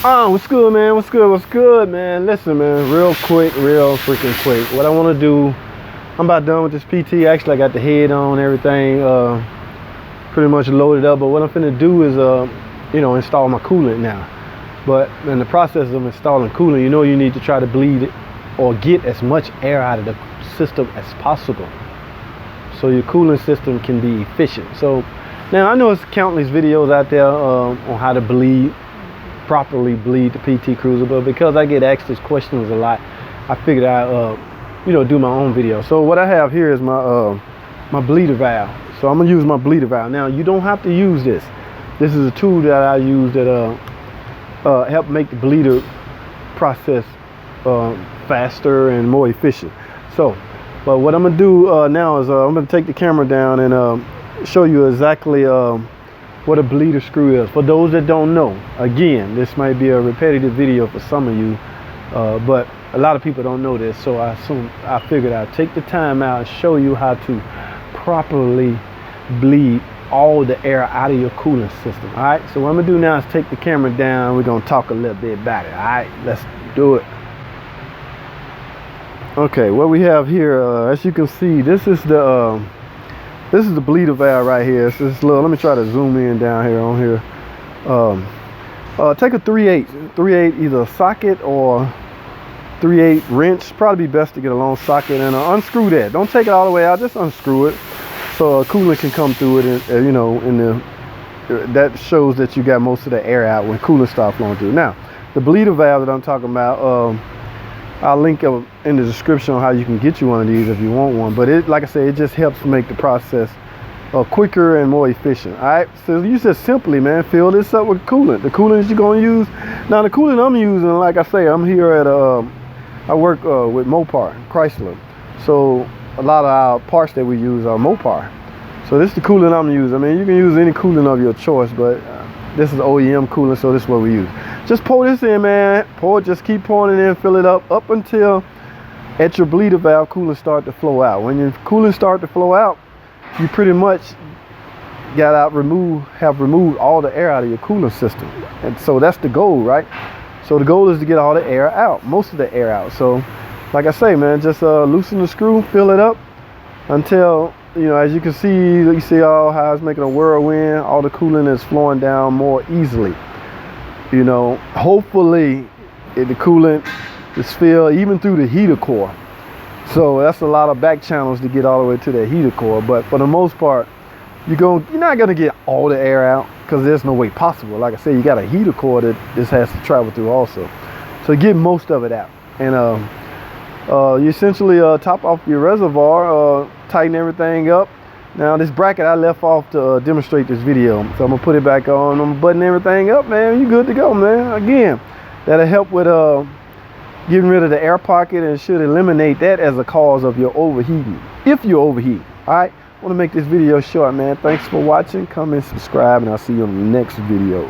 What's good, man? What's good, man? Listen, man, real freaking quick. What I want to do, I'm about done with this PT. Actually, I got the head on, everything pretty much loaded up. But what I'm finna do is, install my coolant now. But in the process of installing coolant, you need to try to bleed it or get as much air out of the system as possible, so your cooling system can be efficient. So now I know it's countless videos out there on how to properly bleed the PT Cruiser, but because I get asked these questions a lot, I figured I'd do my own video. So what I have here is my bleeder valve. So I'm gonna use my bleeder valve. Now you don't have to use this. This is a tool that I use that help make the bleeder process faster and more efficient. So but what I'm gonna do now is I'm gonna take the camera down and show you exactly what a bleeder screw is. For those that don't know, again, this might be a repetitive video for some of you, but a lot of people don't know this, so I figured I'd take the time out and show you how to properly bleed all the air out of your cooling system. All right, so what I'm gonna do now is take the camera down. We're gonna talk a little bit about it. All right, let's do it. Okay, what we have here, as you can see, this is the bleeder valve right here. It's this little, let me try to zoom in down here on here. Take a 3/8 either socket or 3/8 wrench. Probably be best to get a long socket and unscrew that. Don't take it all the way out, just unscrew it so coolant can come through it, and that shows that you got most of the air out when coolant starts flowing through. Now the bleeder valve that I'm talking about, I'll link in the description on how you can get you one of these if you want one. But it, like I said, it just helps make the process quicker and more efficient. All right, so you just simply, man, fill this up with coolant. The coolant you're gonna use. Now the coolant I'm using, like I say, I'm here at I work with Mopar, Chrysler. So a lot of our parts that we use are Mopar. So this is the coolant I'm using. I mean, you can use any coolant of your choice, but this is OEM coolant, so this is what we use. Just pour this in, man. Just keep pouring it in, fill it up until at your bleeder valve coolant start to flow out. When your coolant start to flow out, you pretty much have removed all the air out of your cooling system. And so that's the goal, right? So the goal is to get all the air out, most of the air out. So like I say, man, just loosen the screw, fill it up until, as you can see, you see how it's making a whirlwind. All the coolant is flowing down more easily. Hopefully the coolant is filled even through the heater core. So that's a lot of back channels to get all the way to the heater core. But for the most part, you're not gonna get all the air out because there's no way possible. Like I said, you got a heater core that this has to travel through also. So get most of it out. And you essentially top off your reservoir, tighten everything up. Now this bracket I left off to demonstrate this video, so I'm gonna put it back on. I'm buttoning everything up, man. You good to go, man. Again, that'll help with getting rid of the air pocket and should eliminate that as a cause of your overheating, if you overheat. All right, I want to make this video short, man. Thanks for watching. Comment, subscribe, and I'll see you on the next video.